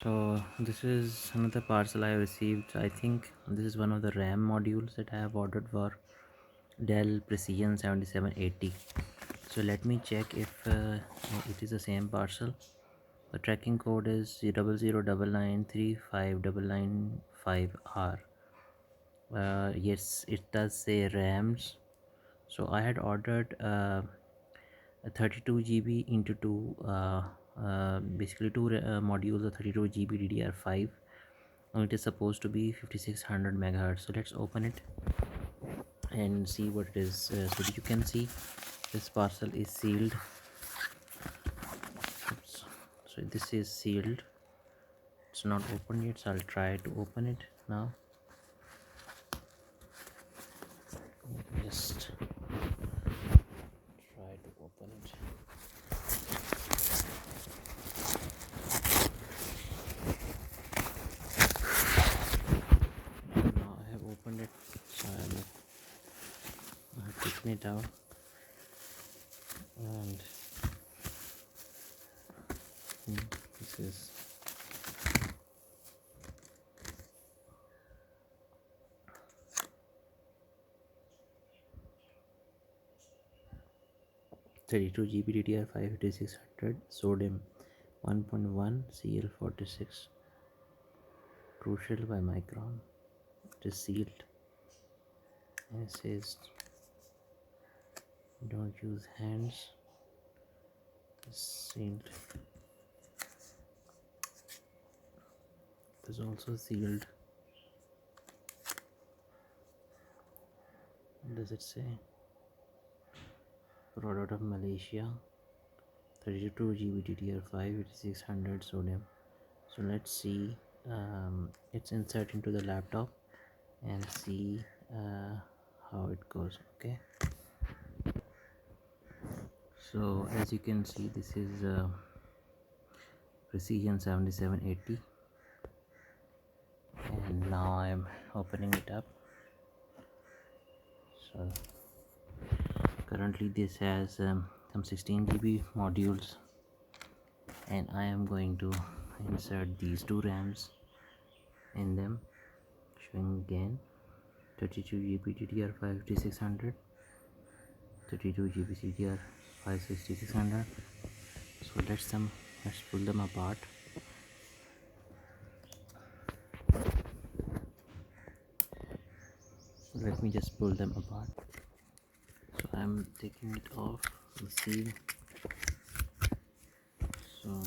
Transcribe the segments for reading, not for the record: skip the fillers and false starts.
So this is another parcel I received. I think this is one of the RAM modules that I have ordered for Dell Precision 7780. So let me check if it is the same parcel. The tracking code is 0099935995R. Yes, it does say RAMs. So I had ordered a 32GB into basically two modules of 32GB DDR5. It is supposed to be 5600 megahertz. So let's open it and see what it is. So you can see this parcel is sealed. Oops. So this is sealed, it's not open yet, so I'll try to open it now. Just try to open it. Now I have opened it, so I have taken it out, and this is 32GB DDR5 5600 sodium 1.1 CL46 crucial by Micron. It is sealed and it says don't use hands. It's sealed. It is also sealed. What does it say? Product of Malaysia, 32GB DDR5 8600 sodium. So let's see, it's insert into the laptop and see how it goes. Okay, so as you can see, this is Precision 7780, and now I'm opening it up. So currently this has some 16GB modules, and I am going to insert these two RAMs in them, showing again 32GB DDR5 5600, 32GB DDR5 6600. So let's pull them apart. Let me just pull them apart. So I'm taking it off the seal. So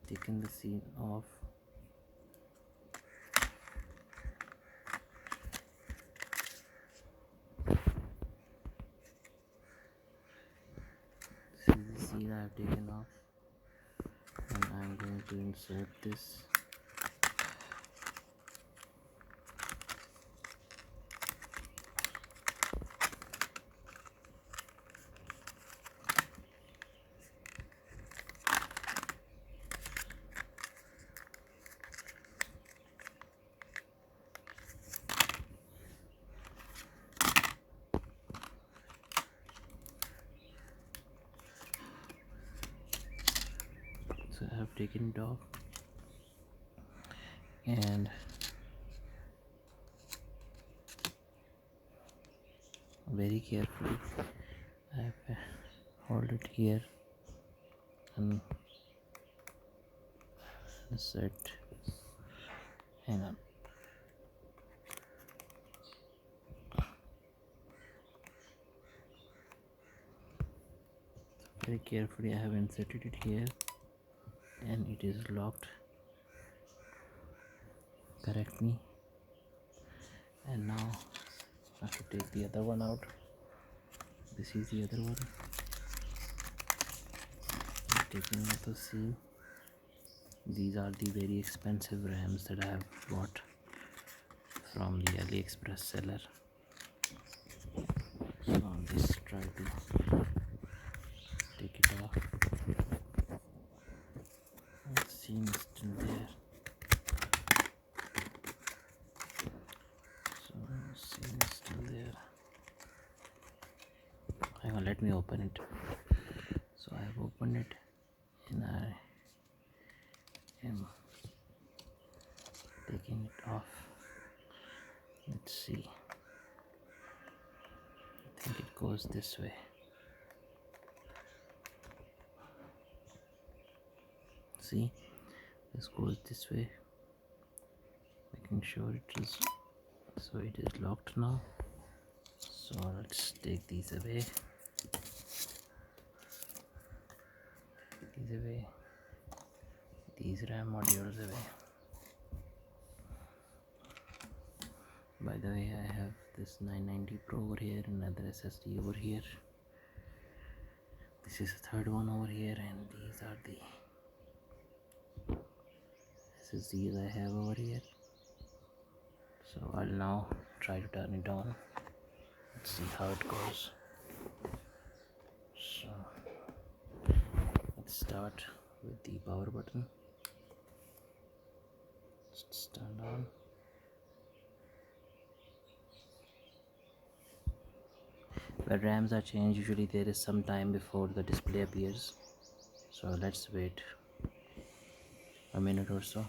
taking the seal off. This is the seal I have taken off, and I'm going to insert this. So I have taken it off, and very carefully I have hold it here and insert. Hang on. Very carefully I have inserted it here, and it is locked correctly. And now I have to take the other one out. This is the other one. I'm taking out the seal. These are the very expensive RAMs that I have bought from the AliExpress seller. So I'll just try to take it off. The seal is still there. So the seal is still there. Hang on, let me open it. So I have opened it, and I him taking it off. Let's see. I think it goes this way. See, this goes this way, making sure it is, so it is locked now. So let's take these away, these RAM modules away. By the way, I have this 990 Pro over here, another SSD over here, this is the third one over here, and these are the SSDs I have over here. So I'll now try to turn it on. Let's see how it goes. So let's start with the power button. It's turned on. When RAMs are changed, usually there is some time before the display appears. So let's wait a minute or so.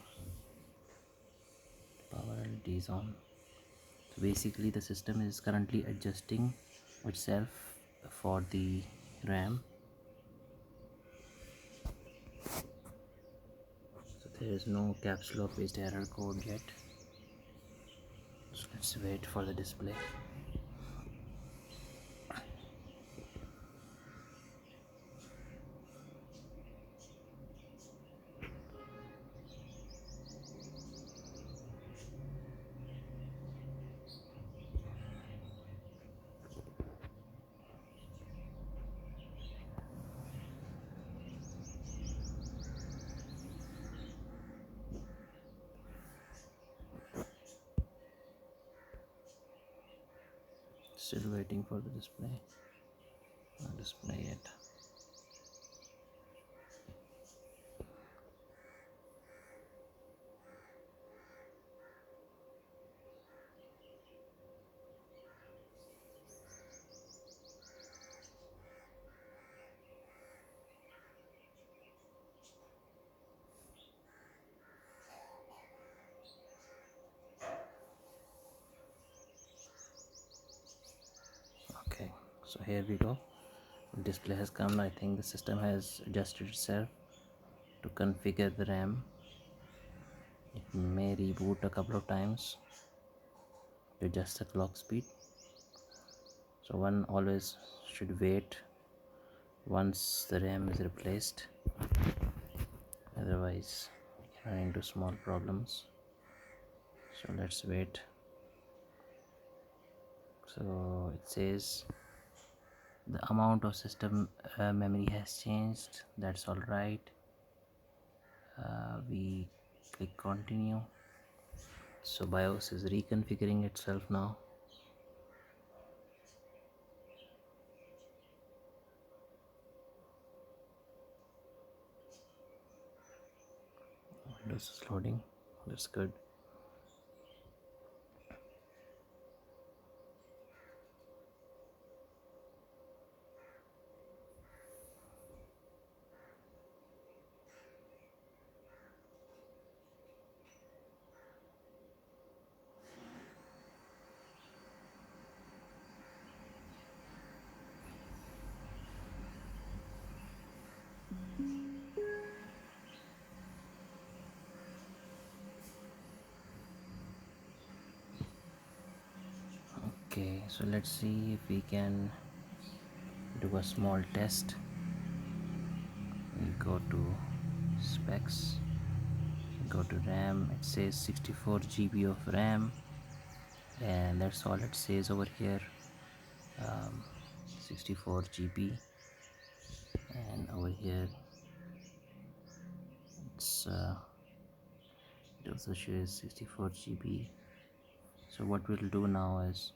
Power LED is on. So basically the system is currently adjusting itself for the RAM. So there is no caps lock based error code yet. So let's wait for the display. Still waiting for the display. No display yet. Okay, so here we go. Display has come. I think the system has adjusted itself to configure the RAM. It may reboot a couple of times to adjust the clock speed. So one always should wait once the RAM is replaced, otherwise you run into small problems. So let's wait. So it says the amount of system memory has changed. That's all right. We click continue. So BIOS is reconfiguring itself now. Windows is loading. That's good. Okay, so let's see if we can do a small test. We go to specs, go to RAM. It says 64 GB of RAM, and that's all it says over here. 64 GB, and over here it also shows 64 GB. So what we'll do now is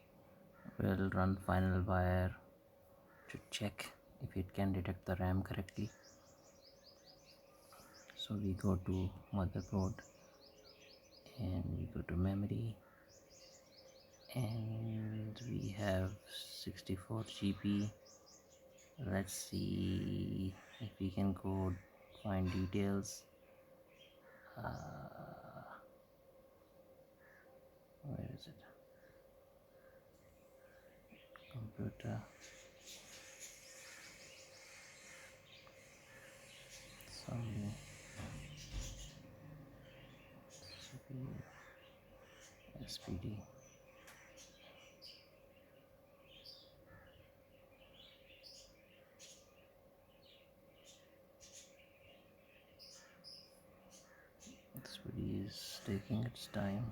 we'll run final wire to check if it can detect the RAM correctly. So we go to motherboard and we go to memory, and we have 64 GB. Let's see if we can go find details. where is it? Computer. Some CPU, SPD. SPD is taking its time.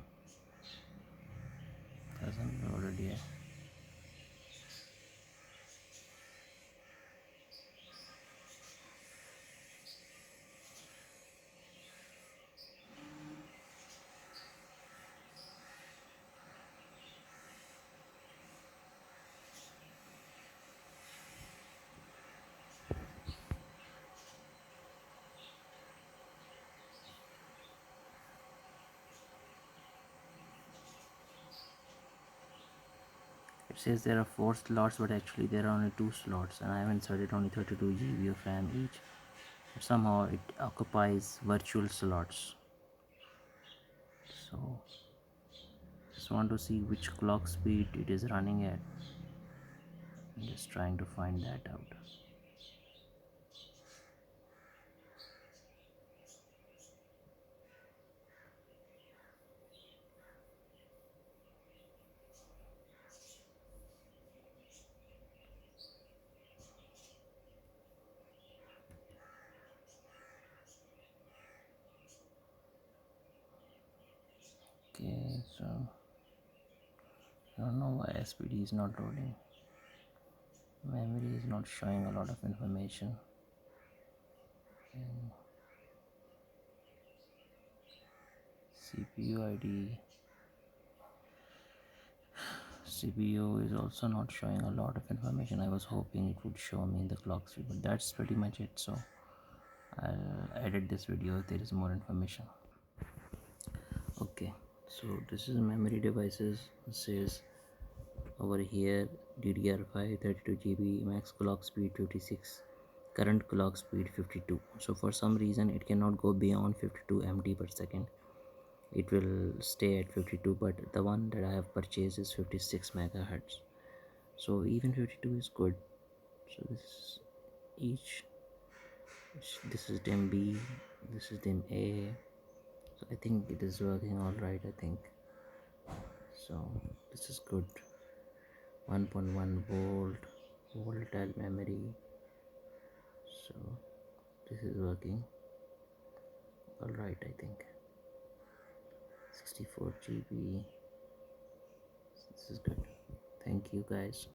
Hasn't loaded yet. It says there are 4 slots, but actually there are only 2 slots, and I have inserted only 32 GB of RAM each. But somehow it occupies virtual slots. So just want to see which clock speed it is running at. I'm just trying to find that out. Okay, so I don't know why SPD is not loading. Memory is not showing a lot of information. And CPU ID. CPU is also not showing a lot of information. I was hoping it would show me the clock speed, but that's pretty much it. So I'll edit this video if there is more information. Okay, so this is memory devices. It says over here DDR5 32GB, max clock speed 56, current clock speed 52. So for some reason it cannot go beyond 52 MT per second. It will stay at 52, but the one that I have purchased is 56 megahertz. So even 52 is good. So this is each. This is DIM B. This is DIM A. So I think it is working all right. I think so. This is good. 1.1 volt volatile memory. So this is working all right. I think 64 GB. This is good. Thank you guys.